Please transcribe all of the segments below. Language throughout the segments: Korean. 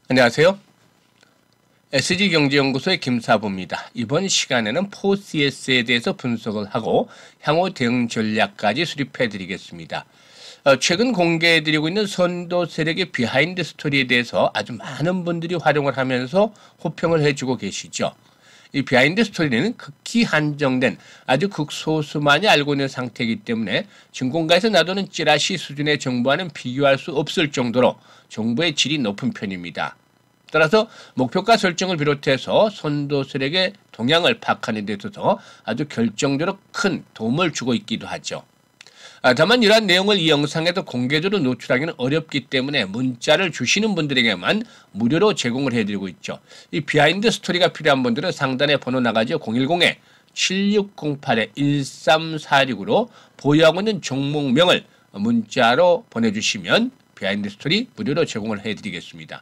안녕하세요. SG경제연구소의 김사부입니다. 이번 시간에는 포CS에 대해서 분석을 하고 향후 대응 전략까지 수립해 드리겠습니다. 최근 공개해드리고 있는 선도 세력의 비하인드 스토리에 대해서 아주 많은 분들이 활용을 하면서 호평을 해주고 계시죠. 이 비하인드 스토리는 극히 한정된 아주 극소수만이 알고 있는 상태이기 때문에 증권가에서 놔두는 찌라시 수준의 정보와는 비교할 수 없을 정도로 정보의 질이 높은 편입니다. 따라서 목표가 설정을 비롯해서 선도 세력의 동향을 파악하는 데 있어서 아주 결정적으로 큰 도움을 주고 있기도 하죠. 다만 이러한 내용을 이 영상에서 공개적으로 노출하기는 어렵기 때문에 문자를 주시는 분들에게만 무료로 제공을 해드리고 있죠. 이 비하인드 스토리가 필요한 분들은 상단에 번호 나가죠. 010-7608-1346으로 보유하고 있는 종목명을 문자로 보내주시면 비하인드 스토리 무료로 제공을 해드리겠습니다.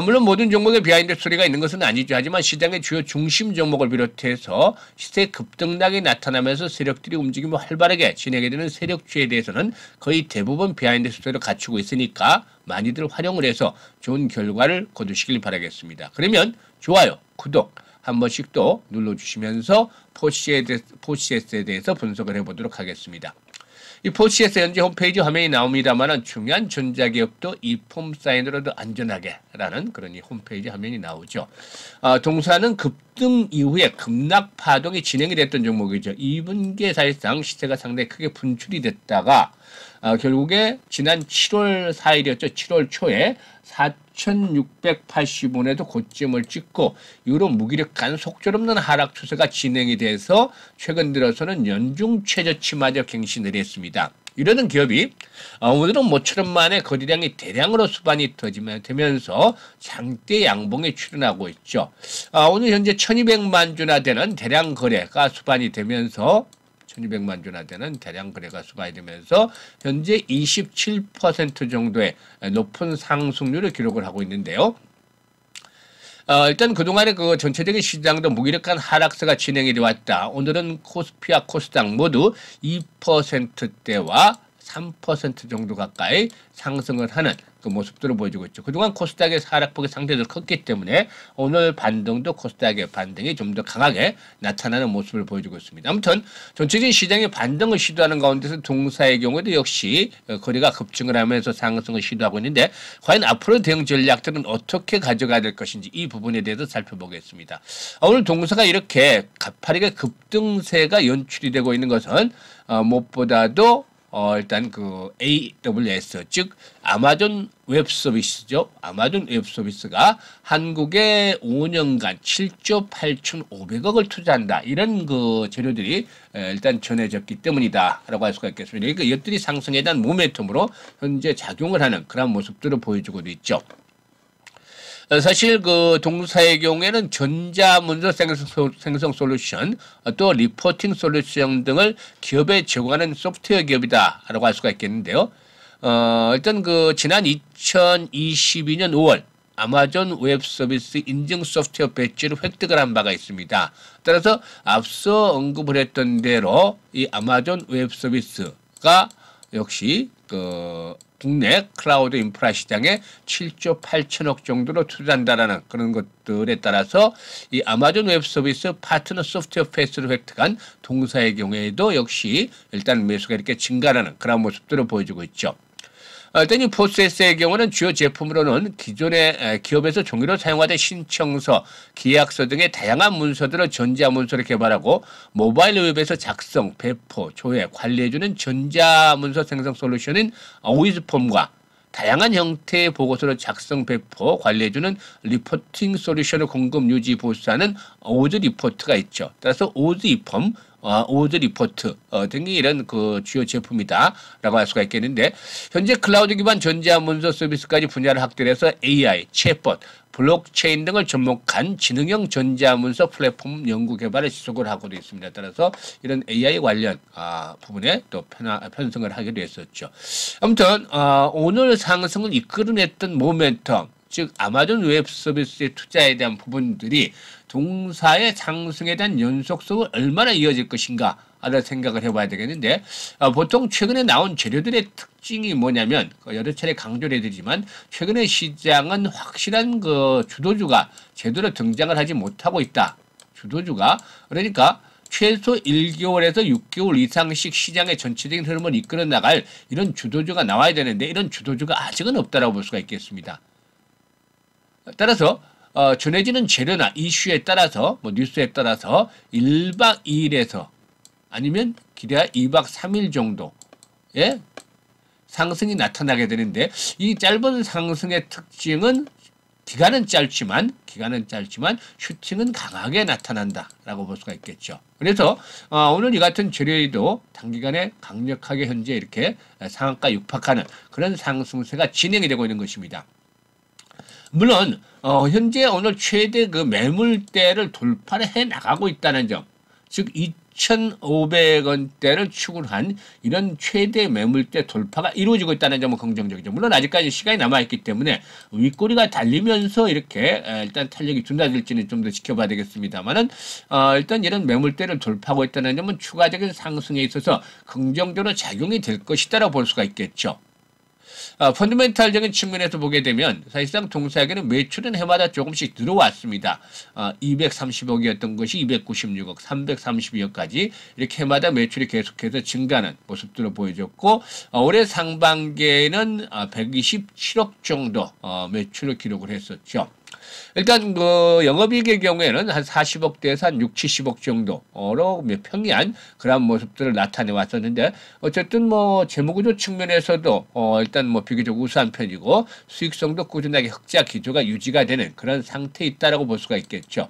물론 모든 종목에 비하인드 스토리가 있는 것은 아니죠. 하지만 시장의 주요 중심 종목을 비롯해서 시세 급등락이 나타나면서 세력들이 움직임이 활발하게 진행이 되는 세력주에 대해서는 거의 대부분 비하인드 스토리를 갖추고 있으니까 많이들 활용을 해서 좋은 결과를 거두시길 바라겠습니다. 그러면 좋아요, 구독 한 번씩 또 눌러주시면서 포CS에 대해서 분석을 해보도록 하겠습니다. 이 포CS 현재 홈페이지 화면이 나옵니다만 중요한 전자기업도 이 폼 사인으로도 안전하게 라는 그런 이 홈페이지 화면이 나오죠. 동사는 급등 이후에 급락 파동이 진행이 됐던 종목이죠. 2분기에 사실상 시세가 상당히 크게 분출이 됐다가 결국에 지난 7월 4일이었죠. 7월 초에 4,680원에도 고점을 찍고 이후로 무기력한 속절없는 하락 추세가 진행이 돼서 최근 들어서는 연중 최저치마저 갱신을 했습니다. 이러는 기업이 오늘은 모처럼 만에 거래량이 대량으로 수반이 되면서 장대 양봉에 출현하고 있죠. 오늘 현재 1200만 주나 되는 대량 거래가 수반이 되면서 1200만 주나 되는 대량 거래가 수반이 되면서 현재 27% 정도의 높은 상승률을 기록을 하고 있는데요. 일단 그동안의 그 전체적인 시장도 무기력한 하락세가 진행이 되어 왔다. 오늘은 코스피와 코스닥 모두 2%대와 3% 정도 가까이 상승을 하는 그 모습들을 보여주고 있죠. 그동안 코스닥의 하락폭이 상대적으로 컸기 때문에 오늘 반등도 코스닥의 반등이 좀 더 강하게 나타나는 모습을 보여주고 있습니다. 아무튼 전체적인 시장의 반등을 시도하는 가운데서 동사의 경우에도 역시 거래가 급증을 하면서 상승을 시도하고 있는데 과연 앞으로 대응 전략들은 어떻게 가져가야 될 것인지 이 부분에 대해서 살펴보겠습니다. 오늘 동사가 이렇게 가파르게 급등세가 연출이 되고 있는 것은 무엇보다도 일단 그 AWS 즉 아마존 웹 서비스죠. 아마존 웹 서비스가 한국에 5년간 7조 8,500억을 투자한다. 이런 그 재료들이 일단 전해졌기 때문이다라고 할 수가 있겠습니다. 그러니까 이것들이 상승에 대한 모멘텀으로 현재 작용을 하는 그런 모습들을 보여주고도 있죠. 사실 그 동사의 경우에는 전자문서 생성 솔루션, 또 리포팅 솔루션 등을 기업에 제공하는 소프트웨어 기업이다라고 할 수가 있겠는데요. 일단 그 지난 2022년 5월 아마존 웹 서비스 인증 소프트웨어 배지를 획득을 한 바가 있습니다. 따라서 앞서 언급을 했던 대로 이 아마존 웹 서비스가 역시 그 국내 클라우드 인프라 시장에 7조 8천억 정도로 투자한다라는 그런 것들에 따라서 이 아마존 웹 서비스 파트너 소프트웨어 패스를 획득한 동사의 경우에도 역시 일단 매수가 이렇게 증가하는 그런 모습들을 보여주고 있죠. 일단 이 포CS의 경우는 주요 제품으로는 기존의 기업에서 종이로 사용하던 신청서, 계약서 등의 다양한 문서들을 전자문서로 개발하고 모바일 웹에서 작성, 배포, 조회, 관리해주는 전자문서 생성 솔루션인 오이즈폼과 다양한 형태의 보고서를 작성, 배포, 관리해주는 리포팅 솔루션을 공급, 유지, 보수하는 오즈 리포트가 있죠. 따라서 오즈 이폼, 오즈 리포트 등이 이런 그 주요 제품이다라고 할 수가 있겠는데 현재 클라우드 기반 전자문서 서비스까지 분야를 확대해서 AI, 챗봇, 블록체인 등을 접목한 지능형 전자문서 플랫폼 연구 개발을 지속을 하고도 있습니다. 따라서 이런 AI 관련 부분에 또 편성을 하기도 했었죠. 아무튼 오늘 상승을 이끌어냈던 모멘텀, 즉 아마존 웹 서비스의 투자에 대한 부분들이 동사의 상승에 대한 연속성을 얼마나 이어질 것인가 라는 생각을 해봐야 되겠는데, 보통 최근에 나온 재료들의 특징이 뭐냐면, 여러 차례 강조를 해드리지만, 최근에 시장은 확실한 그 주도주가 제대로 등장을 하지 못하고 있다. 주도주가. 그러니까, 최소 1개월에서 6개월 이상씩 시장의 전체적인 흐름을 이끌어 나갈 이런 주도주가 나와야 되는데, 이런 주도주가 아직은 없다라고 볼 수가 있겠습니다. 따라서, 전해지는 재료나 이슈에 따라서, 뉴스에 따라서 1박 2일에서 아니면 길어야 2박 3일 정도의 상승이 나타나게 되는데, 이 짧은 상승의 특징은 기간은 짧지만 슈팅은 강하게 나타난다라고 볼 수가 있겠죠. 그래서 오늘 이 같은 재료에도 단기간에 강력하게 현재 이렇게 상한가 육박하는 그런 상승세가 진행이 되고 있는 것입니다. 물론 현재 오늘 최대 그 매물대를 돌파를 해 나가고 있다는 점, 즉 2,500원대를 추구한 이런 최대 매물대 돌파가 이루어지고 있다는 점은 긍정적이죠. 물론 아직까지 시간이 남아있기 때문에 윗꼬리가 달리면서 이렇게 일단 탄력이 둔화될지는 좀 더 지켜봐야 되겠습니다만은 일단 이런 매물대를 돌파하고 있다는 점은 추가적인 상승에 있어서 긍정적으로 작용이 될 것이다라고 볼 수가 있겠죠. 펀더멘탈적인 측면에서 보게 되면 사실상 동사에게는 매출은 해마다 조금씩 들어왔습니다. 230억이었던 것이 296억, 332억까지 이렇게 해마다 매출이 계속해서 증가하는 모습들을 보여줬고, 올해 상반기에는 127억 정도 매출을 기록을 했었죠. 일단 그 영업이익의 경우에는 한 40억대에서 한 6, 70억 정도로 평이한 그런 모습들을 나타내 왔었는데, 어쨌든 뭐 재무구조 측면에서도 일단 뭐 비교적 우수한 편이고 수익성도 꾸준하게 흑자 기조가 유지가 되는 그런 상태에 있다라고 볼 수가 있겠죠.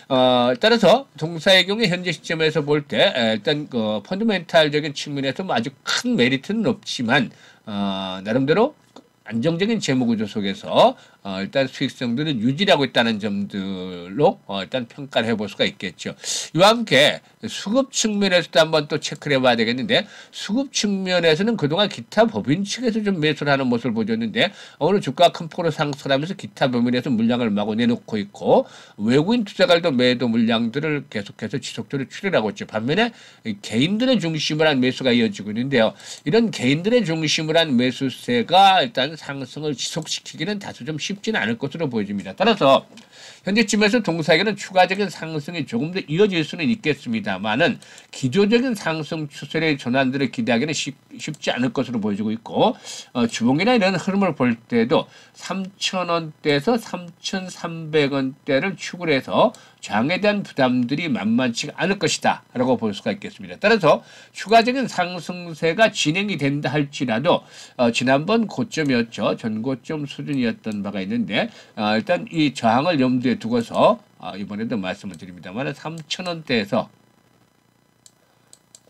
따라서 동사의 경우에 현재 시점에서 볼 때 일단 그 펀더멘탈적인 측면에서 뭐 아주 큰 메리트는 없지만 나름대로 안정적인 재무구조 속에서 일단 수익성들은 유지하고 있다는 점들로 일단 평가를 해볼 수가 있겠죠. 이와 함께 수급 측면에서도 한번 또 체크를 해봐야 되겠는데, 수급 측면에서는 그동안 기타 법인 측에서 좀 매수를 하는 모습을 보여줬는데, 오늘 주가 큰 폭으로 상승하면서 기타 법인에서 물량을 마구 내놓고 있고, 외국인 투자가들도 매도 물량들을 계속해서 지속적으로 출혈하고 있죠. 반면에 개인들의 중심을 한 매수가 이어지고 있는데요. 이런 개인들의 중심을 한 매수세가 일단 상승을 지속시키기는 다소 좀 쉽지는 않을 것으로 보여집니다. 따라서 현재쯤에서 동사에게는 추가적인 상승이 조금 더 이어질 수는 있겠습니다만은 기조적인 상승 추세의 전환들을 기대하기는 쉽지 않을 것으로 보여지고 있고, 주봉이나 이런 흐름을 볼 때도 3,000원대에서 3,300원대를 추구를 해서 장에 대한 부담들이 만만치 않을 것이다 라고 볼 수가 있겠습니다. 따라서 추가적인 상승세가 진행이 된다 할지라도 지난번 고점이었죠. 전고점 수준이었던 바가 있는데, 일단 이 저항을 염두에 두고서 이번에도 말씀을 드립니다만 3,000원대에서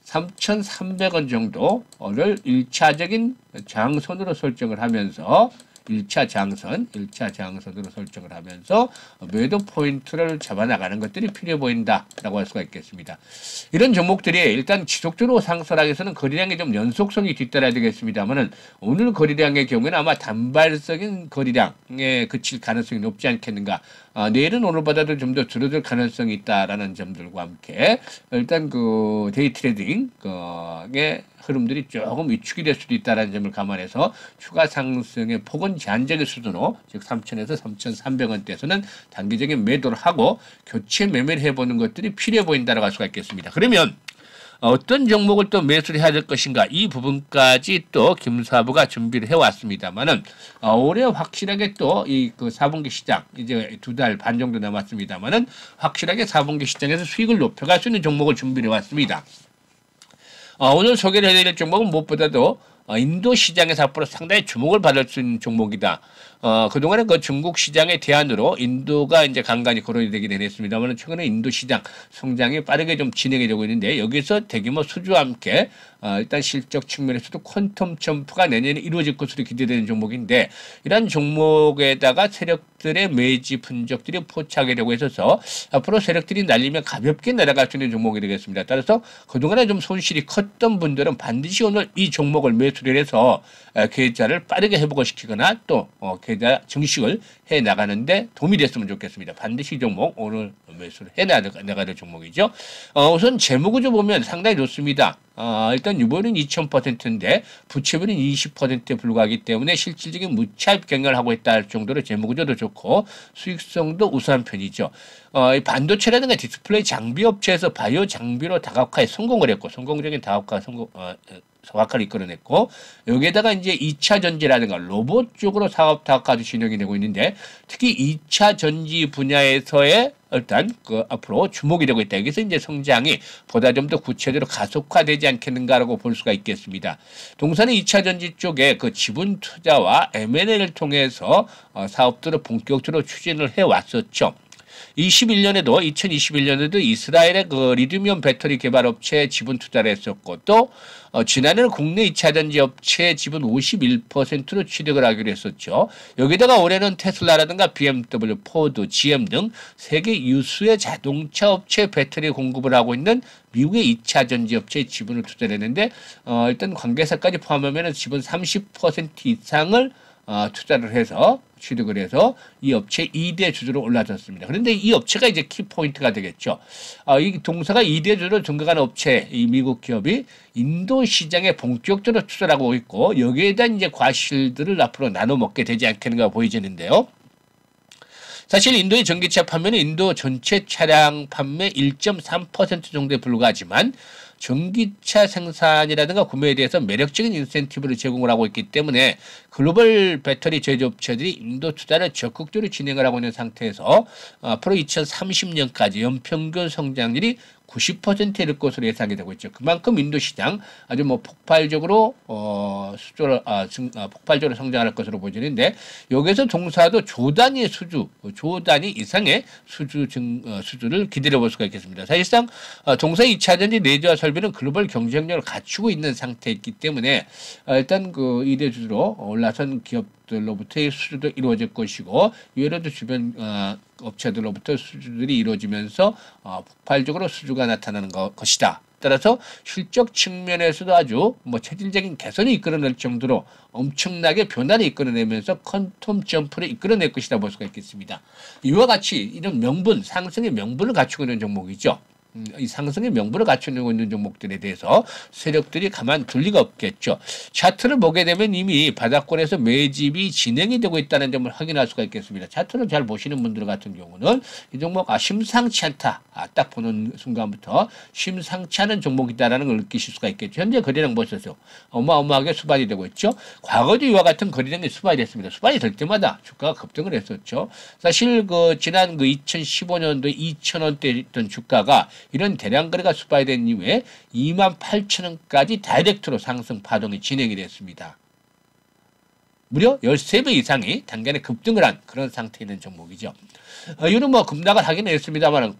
3,300원 정도를 1차적인 장선으로 설정을 하면서 1차 장선으로 설정을 하면서 매도 포인트를 잡아나가는 것들이 필요해 보인다라고 할 수가 있겠습니다. 이런 종목들이 일단 지속적으로 상승하기 위해서는 거래량이 좀 연속성이 뒤따라야 되겠습니다만은, 오늘 거래량의 경우에는 아마 단발적인 거래량에 그칠 가능성이 높지 않겠는가. 내일은 오늘보다도 좀 더 줄어들 가능성이 있다라는 점들과 함께 일단 그 데이 트레이딩의 흐름들이 조금 위축이 될 수도 있다는 점을 감안해서 추가 상승의 폭은 제한적인 수준으로, 즉 3,000에서 3,300원대에서는 단기적인 매도를 하고 교체 매매를 해보는 것들이 필요해 보인다라고 할 수가 있겠습니다. 그러면 어떤 종목을 또 매수를 해야 될 것인가, 이 부분까지 또 김사부가 준비를 해왔습니다만은, 올해 확실하게 또 이 그 4분기 시장 이제 2달 반 정도 남았습니다만은 확실하게 4분기 시장에서 수익을 높여갈 수 있는 종목을 준비를 해왔습니다. 오늘 소개를 해드릴 종목은 무엇보다도 인도 시장에서 앞으로 상당히 주목을 받을 수 있는 종목이다. 그동안에 그 중국 시장의 대안으로 인도가 이제 간간히 거론이 되긴 했습니다만, 최근에 인도 시장 성장이 빠르게 좀 진행이 되고 있는데, 여기서 대규모 수주와 함께 일단 실적 측면에서도 퀀텀 점프가 내년에 이루어질 것으로 기대되는 종목인데, 이러한 종목에다가 세력들의 매지 분적들이 포착이 되고 있어서 앞으로 세력들이 날리면 가볍게 날아갈 수 있는 종목이 되겠습니다. 따라서 그동안에 좀 손실이 컸던 분들은 반드시 오늘 이 종목을 매수를 해서 계좌를 빠르게 회복을 시키거나 또 계좌 증식을 해 나가는데 도움이 됐으면 좋겠습니다. 반드시 이 종목 오늘 매수를 해 나가야 될 종목이죠. 우선 재무구조 보면 상당히 좋습니다. 일단 유보율은 2000%인데 부채율은 20%에 불과하기 때문에 실질적인 무차입 경영을 하고 있다 할 정도로 재무구조도 좋고 수익성도 우수한 편이죠. 이 반도체라든가 디스플레이 장비 업체에서 바이오 장비로 다각화에 성공을 했고 성공적인 다각화 사업화를 이끌어냈고 여기에다가 이제 2차 전지라든가 로봇 쪽으로 사업 다각화도 진행이 되고 있는데 특히 2차 전지 분야에서의 일단 앞으로 주목이 되고 있다. 여기서 이제 성장이 보다 좀 더 구체적으로 가속화되지 않겠는가라고 볼 수가 있겠습니다. 동사는 2차 전지 쪽에 그 지분 투자와 M&A를 통해서 사업들을 본격적으로 추진을 해 왔었죠. 2021년에도 이스라엘의 그 리튬이온 배터리 개발 업체에 지분 투자를 했었고 또 지난해는 국내 2차 전지 업체의 지분 51%로 취득을 하기로 했었죠. 여기다가 올해는 테슬라라든가 BMW, 포드, GM 등 세계 유수의 자동차 업체 배터리 공급을 하고 있는 미국의 2차 전지 업체에 지분을 투자를 했는데 일단 관계사까지 포함하면 지분 30% 이상을 투자를 해서 취득을 해서 이 업체 2대 주주로 올라섰습니다. 그런데 이 업체가 이제 키포인트가 되겠죠. 이 동사가 2대 주주로 등극한 업체, 이 미국 기업이 인도 시장에 본격적으로 투자를 하고 있고 여기에 대한 이제 과실들을 앞으로 나눠 먹게 되지 않겠는가 보이지는데요. 사실 인도의 전기차 판매는 인도 전체 차량 판매 1.3% 정도에 불과하지만 전기차 생산이라든가 구매에 대해서 매력적인 인센티브를 제공을 하고 있기 때문에 글로벌 배터리 제조업체들이 인도 투자를 적극적으로 진행을 하고 있는 상태에서 앞으로 2030년까지 연평균 성장률이 90%에 이를 것으로 예상이 되고 있죠. 그만큼 인도 시장 아주 뭐 폭발적으로 폭발적으로 성장할 것으로 보이는데 여기서 동사도 조 단위 이상의 수주를 기다려 볼 수가 있겠습니다. 사실상 동사의 2차 전지 내재화 설비는 글로벌 경쟁력을 갖추고 있는 상태이기 때문에 일단 그 2대 주주로 올라선 기업들로부터의 수주도 이루어질 것이고 이외에도 주변 업체들로부터 수주들이 이루어지면서 폭발적으로 수주가 나타나는 것이다. 따라서 실적 측면에서도 아주 뭐 체질적인 개선이 이끌어낼 정도로 엄청나게 변화를 이끌어내면서 퀀텀 점프를 이끌어낼 것이다 볼 수가 있겠습니다. 이와 같이 이런 명분, 상승의 명분을 갖추고 있는 종목이죠. 이 상승의 명분을 갖추고 있는 종목들에 대해서 세력들이 가만둘 리가 없겠죠. 차트를 보게 되면 이미 바닥권에서 매집이 진행이 되고 있다는 점을 확인할 수가 있겠습니다. 차트를 잘 보시는 분들 같은 경우는 이 종목 심상치 않다. 딱 보는 순간부터 심상치 않은 종목이다라는 걸 느끼실 수가 있겠죠. 현재 거래량 보셔서 어마어마하게 수반이 되고 있죠. 과거도 이와 같은 거래량이 수반이 됐습니다. 수반이 될 때마다 주가가 급등을 했었죠. 사실 지난 2015년도 2,000원대 있던 주가가 이런 대량 거래가 수반이 된 이후에 28,000원까지 다이렉트로 상승 파동이 진행이 됐습니다. 무려 13배 이상이 단간에 급등을 한 그런 상태에 있는 종목이죠. 이유는 뭐 급락을 하긴 했습니다만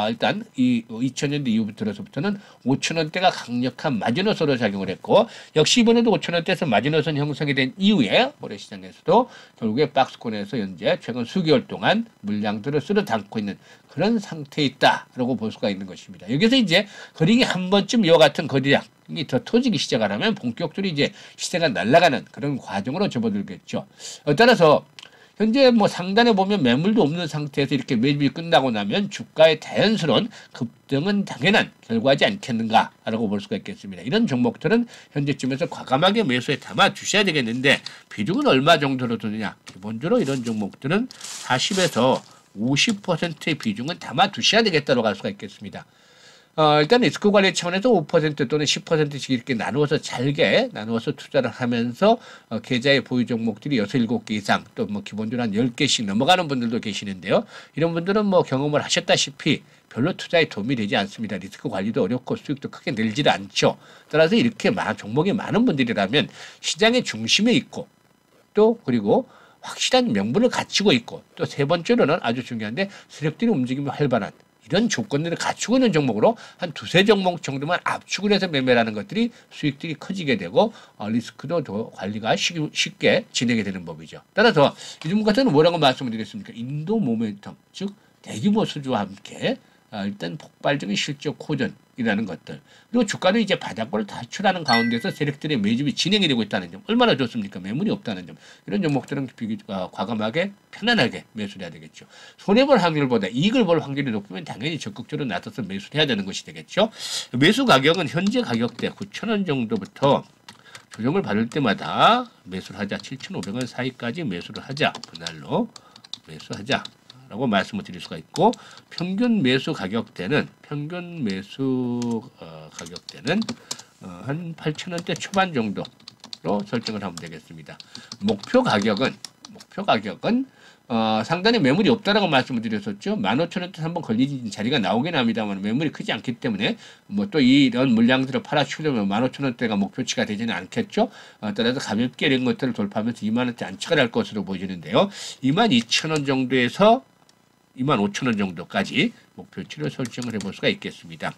일단 이 2000년대 이후부터는 5,000원대가 강력한 마지노선으로 작용을 했고 역시 이번에도 5,000원대에서 마지노선 형성이 된 이후에 올해 시장에서도 결국에 박스권에서 현재 최근 수개월 동안 물량들을 쓸어 담고 있는 그런 상태에 있다라고 볼 수가 있는 것입니다. 여기서 이제 거래량이 한 번쯤 이와 같은 거래량이 더 터지기 시작을 하면 본격적으로 이제 시세가 날아가는 그런 과정으로 접어들겠죠. 따라서 현재 뭐 상단에 보면 매물도 없는 상태에서 이렇게 매집이 끝나고 나면 주가의 자연스러운 급등은 당연한 결과지 않겠는가라고 볼 수가 있겠습니다. 이런 종목들은 현재쯤에서 과감하게 매수에 담아 주셔야 되겠는데 비중은 얼마 정도로 두느냐. 기본적으로 이런 종목들은 40에서 50%의 비중은 담아 두셔야 되겠다고 할 수가 있겠습니다. 일단 리스크 관리 차원에서 5% 또는 10%씩 이렇게 잘게 나누어서 투자를 하면서 계좌의 보유 종목들이 6, 7개 이상 또 뭐 기본적으로 한 10개씩 넘어가는 분들도 계시는데요. 이런 분들은 뭐 경험을 하셨다시피 별로 투자에 도움이 되지 않습니다. 리스크 관리도 어렵고 수익도 크게 늘지 않죠. 따라서 이렇게 종목이 많은 분들이라면 시장의 중심에 있고 또 그리고 확실한 명분을 갖추고 있고 또 세 번째로는 아주 중요한데 세력들이 움직임이 활발한 이런 조건들을 갖추고 있는 종목으로 한 두세 종목 정도만 압축을 해서 매매를 하는 것들이 수익들이 커지게 되고 리스크도 더 관리가 쉽게 진행이 되는 법이죠. 따라서 이 종목 같은 경우는 뭐라고 말씀을 드렸습니까? 인도 모멘텀, 즉 대규모 수주와 함께 일단 폭발적인 실적 호전 이라는 것들. 그리고 주가도 이제 바닥권을 탈출하는 가운데서 세력들의 매집이 진행이 되고 있다는 점. 얼마나 좋습니까? 매물이 없다는 점. 이런 종목들은 과감하게 편안하게 매수를 해야 되겠죠. 손해볼 확률보다 이익을 볼 확률이 높으면 당연히 적극적으로 나서서 매수를 해야 되는 것이 되겠죠. 매수 가격은 현재 가격대 9,000원 정도부터 조정을 받을 때마다 매수를 하자. 7,500원 사이까지 매수를 하자. 그날로 매수하자. 라고 말씀을 드릴 수가 있고, 평균 매수 가격대는 한 8,000원대 초반 정도로 설정을 하면 되겠습니다. 목표 가격은 상단에 매물이 없다라고 말씀을 드렸었죠. 15,000원대 한번 걸리는 자리가 나오긴 합니다만 매물이 크지 않기 때문에 뭐 또 이런 물량들을 팔아치우려면 15,000원대가 목표치가 되지는 않겠죠. 따라서 가볍게 이런 것들을 돌파하면서 2만원대 안착을 할 것으로 보이는데요. 22,000원 정도에서 25,000원 정도까지 목표치를 설정을 해볼 수가 있겠습니다.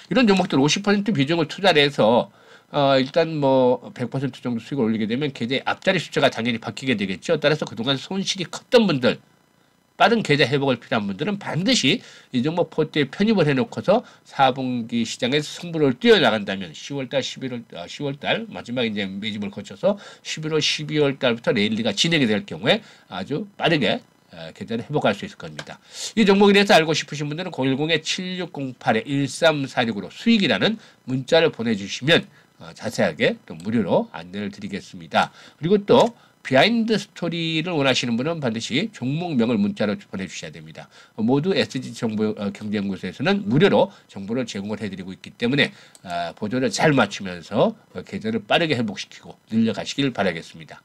이런 종목들 50% 비중을 투자를 해서 일단 뭐 100% 정도 수익을 올리게 되면 계좌의 앞자리 숫자가 당연히 바뀌게 되겠죠. 따라서 그동안 손실이 컸던 분들, 빠른 계좌 회복을 필요한 분들은 반드시 이 종목 포트에 편입을 해놓고서 4분기 시장에서 승부를 뛰어나간다면 10월달, 10월달 마지막 이제 매집을 거쳐서 11월, 12월달부터 레일리가 진행이 될 경우에 아주 빠르게 계좌를 회복할 수 있을 겁니다. 이 종목에 대해서 알고 싶으신 분들은 010-7608-1346으로 수익이라는 문자를 보내주시면 자세하게 또 무료로 안내를 드리겠습니다. 그리고 또 비하인드 스토리를 원하시는 분은 반드시 종목명을 문자로 보내주셔야 됩니다. 모두 SG 정보 경제연구소에서는 무료로 정보를 제공을 해드리고 있기 때문에 보조를 잘 맞추면서 계좌를 빠르게 회복시키고 늘려가시길 바라겠습니다.